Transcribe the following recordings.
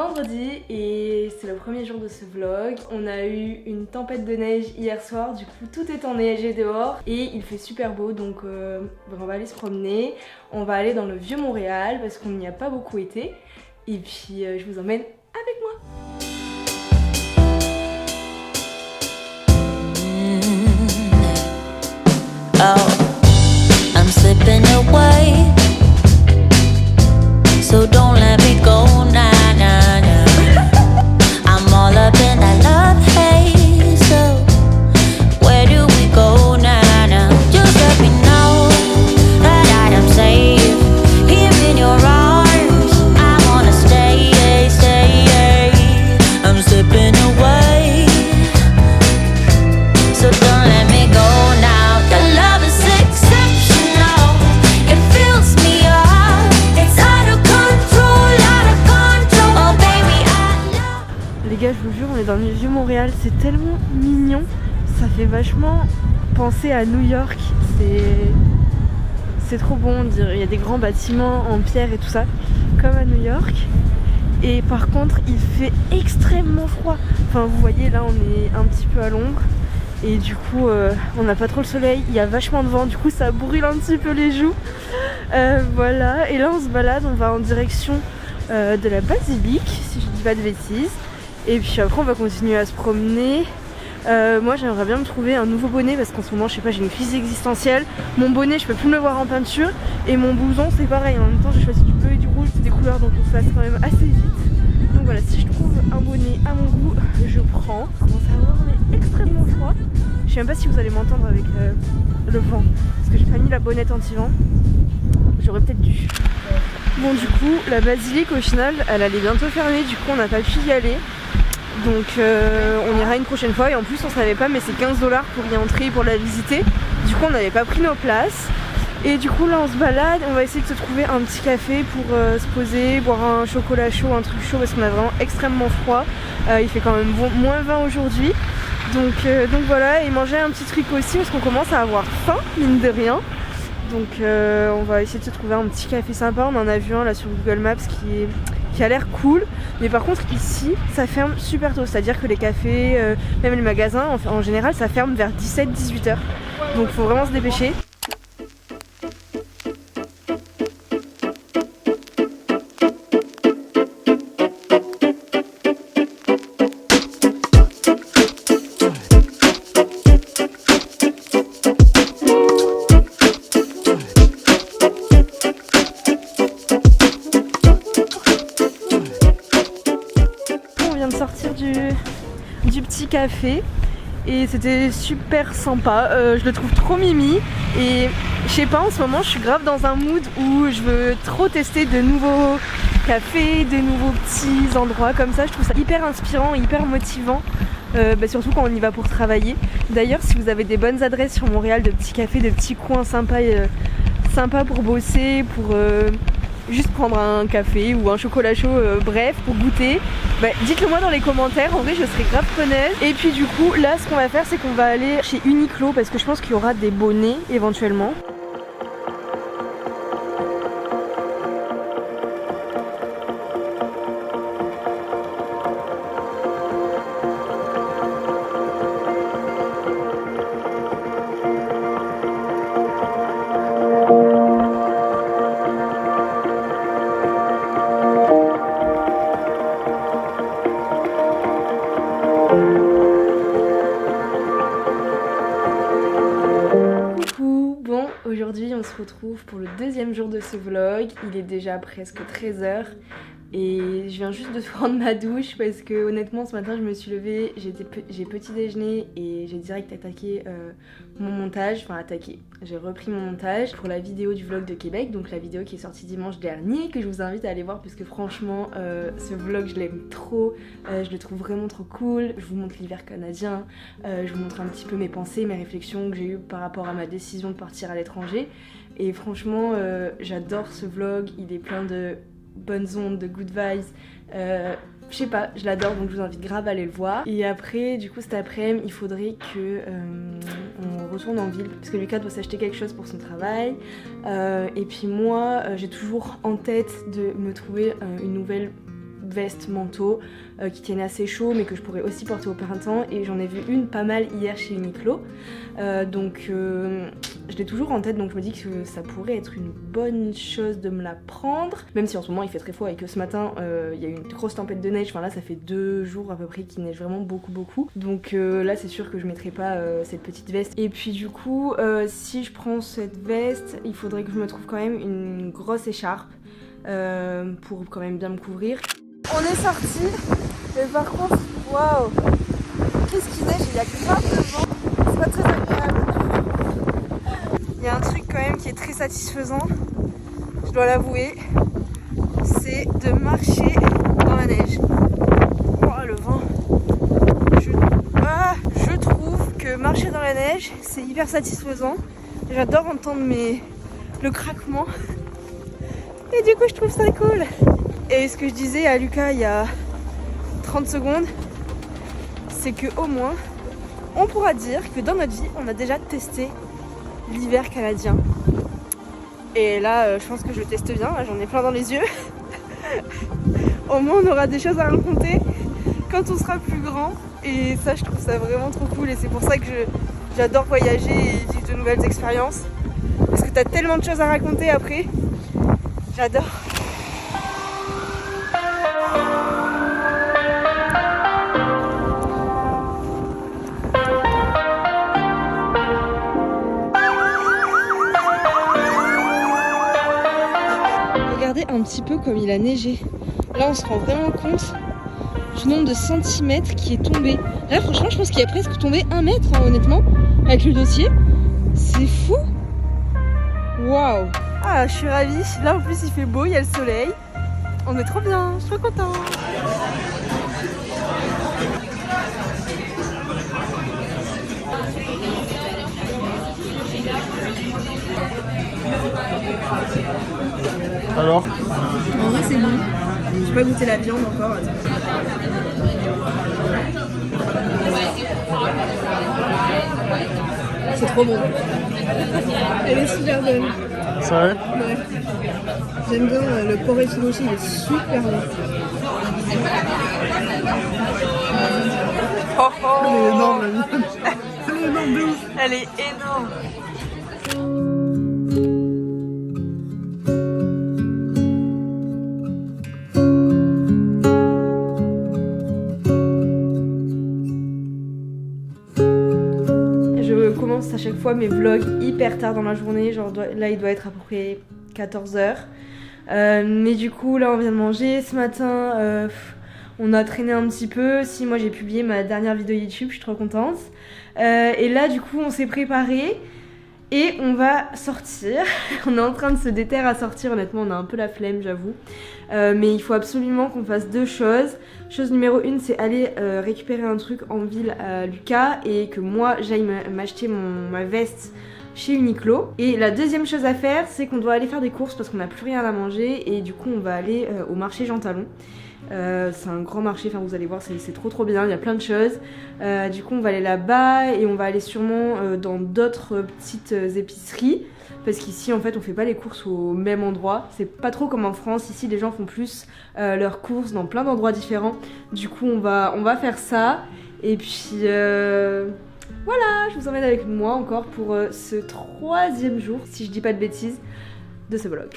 vendredi et c'est le premier jour de ce vlog. On a eu une tempête de neige hier soir, du coup tout est enneigé dehors et il fait super beau donc on va aller se promener. On va aller dans le vieux Montréal parce qu'on n'y a pas beaucoup été et puis je vous emmène avec moi. Oh, I'm slipping away, so don't let me go, nah, nah, nah. I'm all up in that love haze, so where do we go, nah, nah? Just let me know that I am safe here in your arms. I wanna stay, stay. I'm slipping away, so don't let me go now. The love is exceptional, it fills me up, it's out of control, oh baby I love. Les gars, je vous jure, on est dans le vieux Montréal, c'est tellement mignon, ça fait vachement penser à New York, c'est trop bon, on dirait. Il y a des grands bâtiments en pierre et tout ça, comme à New York. Et par contre, il fait extrêmement froid. Enfin, vous voyez, là, on est un petit peu à l'ombre. Et du coup, on n'a pas trop le soleil, il y a vachement de vent, du coup ça brûle un petit peu les joues. Voilà, et là on se balade, on va en direction de la basilique, si je dis pas de bêtises. Et puis après on va continuer à se promener. Moi j'aimerais bien me trouver un nouveau bonnet parce qu'en ce moment je sais pas, j'ai une crise existentielle. Mon bonnet je peux plus me le voir en peinture et mon blouson c'est pareil, en même temps j'ai choisi du bleu et du rouge, c'est des couleurs donc on se passe quand même assez vite. Donc voilà, si je trouve un bonnet à mon goût, je prends. On commence à avoir extrêmement froid. Je sais même pas si vous allez m'entendre avec le vent parce que j'ai pas mis la bonnette anti-vent. J'aurais peut-être dû. Bon, du coup la basilique au final elle allait bientôt fermer, du coup on n'a pas pu y aller. Donc on ira une prochaine fois et en plus on savait pas mais c'est 15$ pour y entrer, pour la visiter. Du coup on n'avait pas pris nos places. Et du coup là on se balade, on va essayer de se trouver un petit café pour se poser, boire un chocolat chaud, un truc chaud parce qu'on a vraiment extrêmement froid. Il fait quand même moins 20 aujourd'hui. Donc voilà, et manger un petit truc aussi parce qu'on commence à avoir faim, mine de rien. Donc on va essayer de se trouver un petit café sympa, on en a vu un là sur Google Maps qui a l'air cool. Mais par contre ici ça ferme super tôt, c'est-à-dire que les cafés, même les magasins en général ça ferme vers 17-18h. Donc faut vraiment se dépêcher. Sortir du petit café et c'était super sympa, je le trouve trop mimi et je sais pas, en ce moment je suis grave dans un mood où je veux trop tester de nouveaux cafés, de nouveaux petits endroits comme ça. Je trouve ça hyper inspirant, hyper motivant, surtout quand on y va pour travailler. D'ailleurs si vous avez des bonnes adresses sur Montréal de petits cafés, de petits coins sympas pour bosser, pour juste prendre un café ou un chocolat chaud, bref, pour goûter, dites-le moi dans les commentaires, en vrai je serais grave preneuse. Et puis du coup là ce qu'on va faire c'est qu'on va aller chez Uniqlo parce que je pense qu'il y aura des bonnets éventuellement. Aujourd'hui on se retrouve pour le deuxième jour de ce vlog, il est déjà presque 13h et je viens juste de prendre ma douche parce que honnêtement ce matin je me suis levée, j'ai petit déjeuner et j'ai direct attaqué mon montage, j'ai repris mon montage pour la vidéo du vlog de Québec, donc la vidéo qui est sortie dimanche dernier que je vous invite à aller voir puisque franchement ce vlog je l'aime trop, je le trouve vraiment trop cool. Je vous montre l'hiver canadien, je vous montre un petit peu mes pensées, mes réflexions que j'ai eues par rapport à ma décision de partir à l'étranger et franchement j'adore ce vlog, il est plein de bonnes ondes, de good vibes, je sais pas, je l'adore donc je vous invite grave à aller le voir. Et après du coup cet après-midi il faudrait que on retourne en ville parce que Lucas doit s'acheter quelque chose pour son travail, et puis moi j'ai toujours en tête de me trouver une nouvelle vestes manteaux qui tiennent assez chaud mais que je pourrais aussi porter au printemps, et j'en ai vu une pas mal hier chez Uniqlo. Donc je l'ai toujours en tête, donc je me dis que ça pourrait être une bonne chose de me la prendre, même si en ce moment il fait très froid et que ce matin il y a eu une grosse tempête de neige. Enfin là ça fait 2 jours à peu près qu'il neige vraiment beaucoup, donc là c'est sûr que je mettrai pas cette petite veste. Et puis du coup si je prends cette veste, il faudrait que je me trouve quand même une grosse écharpe pour quand même bien me couvrir. On est sorti, mais par contre, waouh, qu'est-ce qu'il neige, il y a grave de vent, c'est pas très agréable. Il y a un truc quand même qui est très satisfaisant, je dois l'avouer, c'est de marcher dans la neige. Oh le vent. Je trouve que marcher dans la neige c'est hyper satisfaisant. J'adore entendre le craquement. Et du coup je trouve ça cool. Et ce que je disais à Lucas il y a 30 secondes, c'est que au moins on pourra dire que dans notre vie on a déjà testé l'hiver canadien. Et là je pense que je le teste bien, j'en ai plein dans les yeux. Au moins on aura des choses à raconter quand on sera plus grand, et ça je trouve ça vraiment trop cool, et c'est pour ça que j'adore voyager et vivre de nouvelles expériences, parce que t'as tellement de choses à raconter après. J'adore. Regardez un petit peu comme il a neigé. Là on se rend vraiment compte du nombre de centimètres qui est tombé. Là franchement je pense qu'il a presque tombé 1 mètre hein, honnêtement, avec le dossier. C'est fou. Waouh. Ah je suis ravie. Là en plus il fait beau, il y a le soleil. On est trop bien, je suis trop contente. Alors? En vrai c'est bon. J'ai pas goûté la viande encore. Attends. C'est trop bon. Elle est super bonne. C'est vrai? Ouais. J'aime bien le porridge sushi, il est super bon. Oh oh. Elle est énorme la mienne. Elle est énorme de ouf. Elle est énorme. Je commence à chaque fois mes vlogs hyper tard dans la journée, genre là il doit être à peu près 14h. Mais du coup là on vient de manger ce matin, on a traîné un petit peu. Si moi j'ai publié ma dernière vidéo YouTube, je suis trop contente. Et là du coup on s'est préparé et on va sortir. On est en train de se déterre à sortir, honnêtement on a un peu la flemme j'avoue. Mais il faut absolument qu'on fasse 2 choses. Chose numéro 1 c'est aller récupérer un truc en ville à Lucas, et que moi j'aille m'acheter ma veste chez Uniqlo. Et la deuxième chose à faire c'est qu'on doit aller faire des courses parce qu'on n'a plus rien à manger, et du coup on va aller au marché Jean Talon. C'est un grand marché, enfin vous allez voir c'est trop bien, il y a plein de choses. Du coup on va aller là-bas, et on va aller sûrement dans d'autres petites épiceries, parce qu'ici en fait on fait pas les courses au même endroit. C'est pas trop comme en France, ici les gens font plus leurs courses dans plein d'endroits différents. Du coup on va faire ça, et puis voilà, je vous emmène avec moi encore pour ce 3e jour, si je dis pas de bêtises, de ce vlog.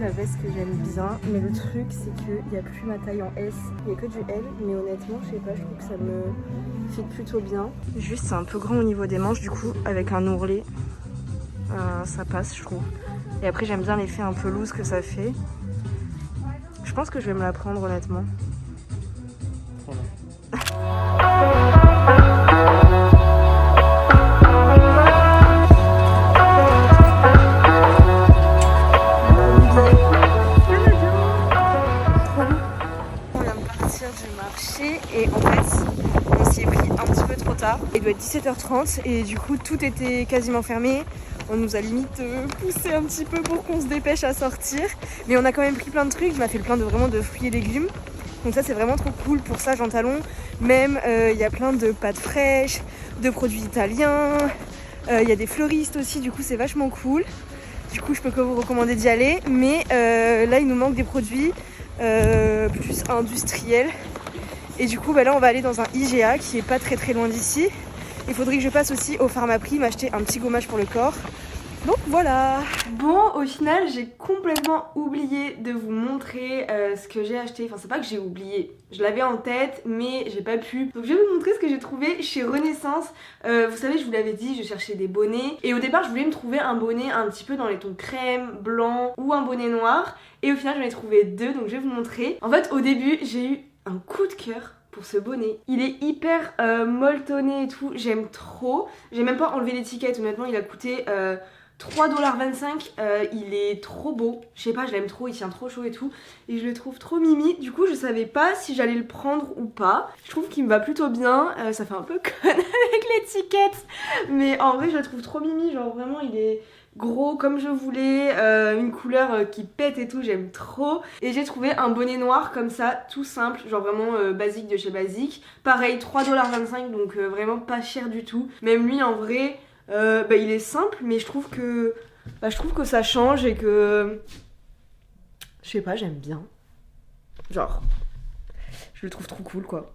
La veste que j'aime bien, mais le truc c'est qu'il n'y a plus ma taille en S, il n'y a que du L, mais honnêtement je sais pas, je trouve que ça me fit plutôt bien. Juste c'est un peu grand au niveau des manches, du coup avec un ourlet ça passe je trouve. Et après j'aime bien l'effet un peu loose que ça fait. Je pense que je vais me la prendre honnêtement. Voilà. Et en fait, on s'y est pris un petit peu trop tard. Il doit doit être 17h30 et du coup tout était quasiment fermé. On nous a limite poussé un petit peu pour qu'on se dépêche à sortir. Mais on a quand même pris plein de trucs. Je m'ai fait le plein de vraiment de fruits et légumes. Donc ça c'est vraiment trop cool pour ça Jean Talon. Même il y a plein de pâtes fraîches, de produits italiens. Il y a des fleuristes aussi, du coup c'est vachement cool. Du coup je peux que vous recommander d'y aller. Mais là il nous manque des produits plus industriels. Et du coup là on va aller dans un IGA qui est pas très loin d'ici. Il faudrait que je passe aussi au Pharmaprix m'acheter un petit gommage pour le corps. Donc voilà. Bon, au final j'ai complètement oublié de vous montrer ce que j'ai acheté. Enfin c'est pas que j'ai oublié, je l'avais en tête mais j'ai pas pu. Donc je vais vous montrer ce que j'ai trouvé chez Renaissance. Vous savez, je vous l'avais dit, je cherchais des bonnets. Et au départ je voulais me trouver un bonnet un petit peu dans les tons crème, blanc ou un bonnet noir. Et au final j'en ai trouvé deux, donc je vais vous montrer. En fait au début j'ai eu un coup de cœur pour ce bonnet. Il est hyper molletonné et tout, j'aime trop. J'ai même pas enlevé l'étiquette, honnêtement il a coûté 3,25$, il est trop beau. Je sais pas, je l'aime trop, il tient trop chaud et tout. Et je le trouve trop mimi. Du coup je savais pas si j'allais le prendre ou pas. Je trouve qu'il me va plutôt bien. Ça fait un peu conne avec l'étiquette. Mais en vrai je le trouve trop mimi, genre vraiment il est gros comme je voulais, une couleur qui pète et tout, j'aime trop. Et j'ai trouvé un bonnet noir comme ça, tout simple, genre vraiment basique de chez Basique. Pareil, 3,25$, donc vraiment pas cher du tout. Même lui en vrai, il est simple, mais je trouve que ça change et que... Je sais pas, j'aime bien. Genre, je le trouve trop cool quoi.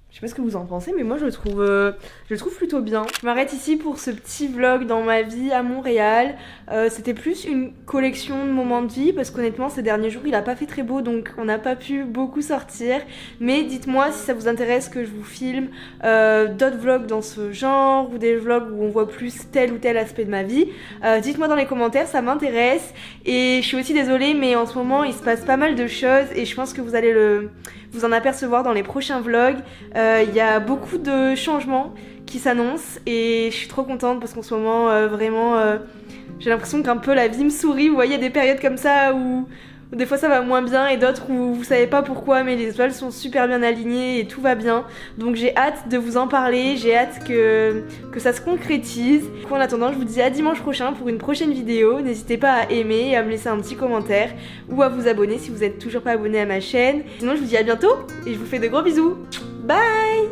Je sais pas ce que vous en pensez, mais moi je le trouve plutôt bien. Je m'arrête ici pour ce petit vlog dans ma vie à Montréal. C'était plus une collection de moments de vie parce qu'honnêtement ces derniers jours il a pas fait très beau, donc on n'a pas pu beaucoup sortir. Mais dites-moi si ça vous intéresse que je vous filme d'autres vlogs dans ce genre ou des vlogs où on voit plus tel ou tel aspect de ma vie. Dites-moi dans les commentaires, ça m'intéresse. Et je suis aussi désolée mais en ce moment il se passe pas mal de choses et je pense que vous allez vous en apercevoir dans les prochains vlogs. Il y a beaucoup de changements qui s'annoncent et je suis trop contente parce qu'en ce moment vraiment j'ai l'impression qu'un peu la vie me sourit. Vous voyez, il y a des périodes comme ça où des fois ça va moins bien et d'autres où vous savez pas pourquoi mais les étoiles sont super bien alignées et tout va bien. Donc j'ai hâte de vous en parler, j'ai hâte que ça se concrétise. Du coup en attendant je vous dis à dimanche prochain pour une prochaine vidéo. N'hésitez pas à aimer et à me laisser un petit commentaire ou à vous abonner si vous êtes toujours pas abonné à ma chaîne. Sinon je vous dis à bientôt et je vous fais de gros bisous. Bye!